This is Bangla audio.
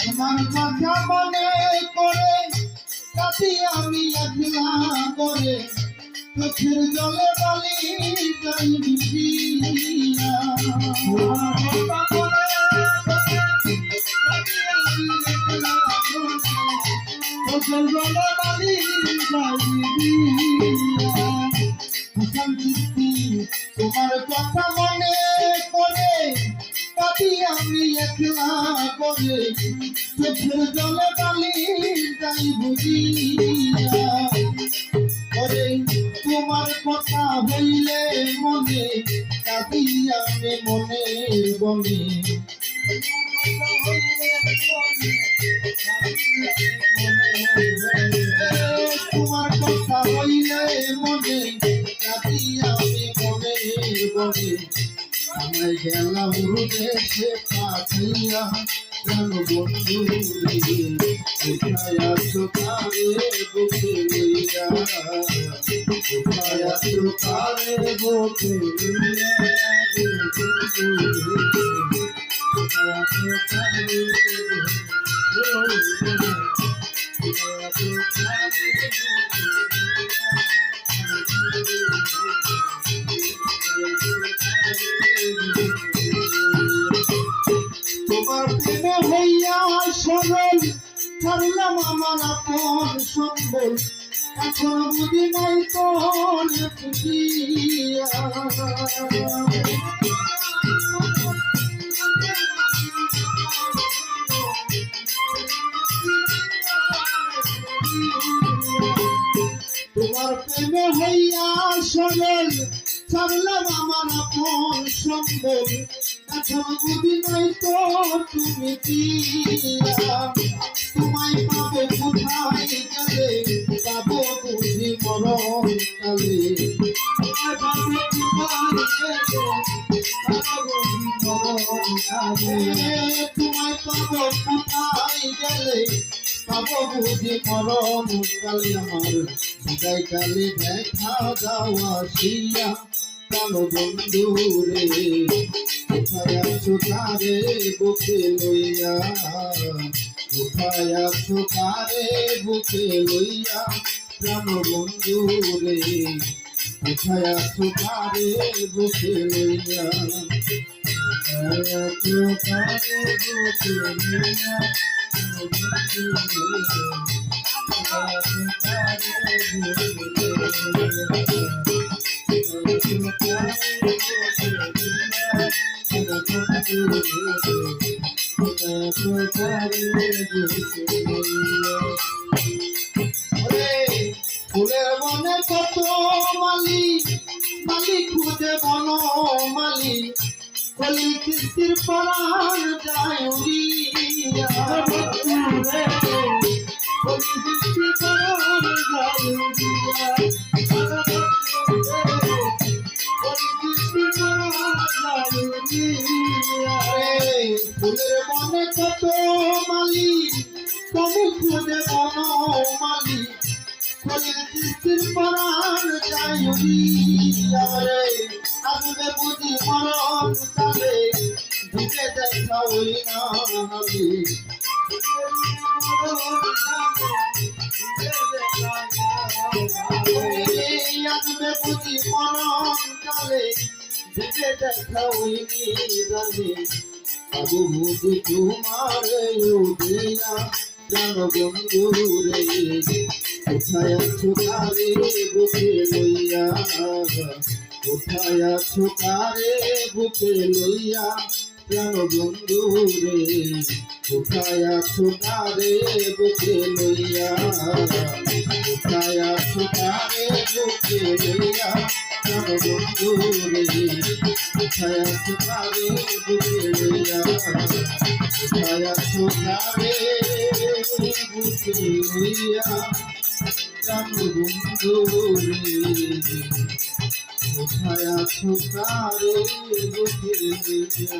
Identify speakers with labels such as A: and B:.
A: তোমার কথা মনে করে কাটি আমি একলা করে চোখের জলে বালি যাই ভিজিয়া চোখের জলে বালি যাই ভিজিয়া তোমার কথা মনে করে কাটি আমি একলা করে চোখের জলে বালি যাই বুঝিয়া ওরে তোমার কথা হইলে মনে কাটি আমি মনের বনে তোমার কথা হইলে মনে কাটি আমি মনের বনে আমায় গেলাম রুদেশে পাঠিয়া কেন বন্ধু কোথায় আছো তারে বুকে লইয়া কোথায় আছো তারে বুকে লইয়া কোথায় আছো তারে তোমার প্রেমে হইয়া সরল ছাড়লাম আমার আপন সম্বল এখন বুঝি নাই তোর খুশিয়া তোমার প্রেমে হইয়া সরল ছাড়লাম আমার আপন সম্বল এখন বুঝি নাই তো তুমি দিয়া তোমায় পাবো কোথায় গেলে পাবো বুঝি মরণ কালে তোমায় পাবো কোথায় গেলে পাবো বুঝি মরণ কালে তোমায় পাবো কোথায় গেলে পাবো বুঝি মরণ কালে আমার বিদায় কালে দেখা যাওয়া শিয়া কালো বন্ধু রে কোথায় আছো তারে বুকে লইয়া কোথায় আছো তারে বুকে লইয়া প্রাণ বন্ধু রে কোথায় আছো তারে বুকে লইয়া কোথায় আছো তারে বুকে লইয়া ফুলের মনে কত মালি মালি খুঁজে বন মালি কলি কিস্তির পরাণ যায় উড়িয়া কলি কিস্তির পরাণ যায় উড়িয়া ফুলের মনে কত মালি তুমি খুঁজে বন মালি কলির কিস্তির পরাণ যায় উড়িয়া রে আসবে বুঝি মরণ কালে ঢুকে দেখা ওই না আমি আসবে বুঝি মরণ কালে ঢুকে দেখা ওই নিদানে আবু বুঝি তোমার উঠিয়া জান বন্ধু রে কোথায় আছো তারে বুকে লইয়া কোথায় আছো তারে বুকে লইয়া প্রাণ বন্ধু রে কোথায় আছো তারে বুকে লইয়া কোথায় আছো তারে বুকে লইয়া প্রাণ বন্ধু রে কোথায় আছো তারে বুকে লইয়া কোথায় আছো তারে বুকে লইয়া প্রাণ বন্ধু রে কোথায় আছো তারে বুকে লইয়া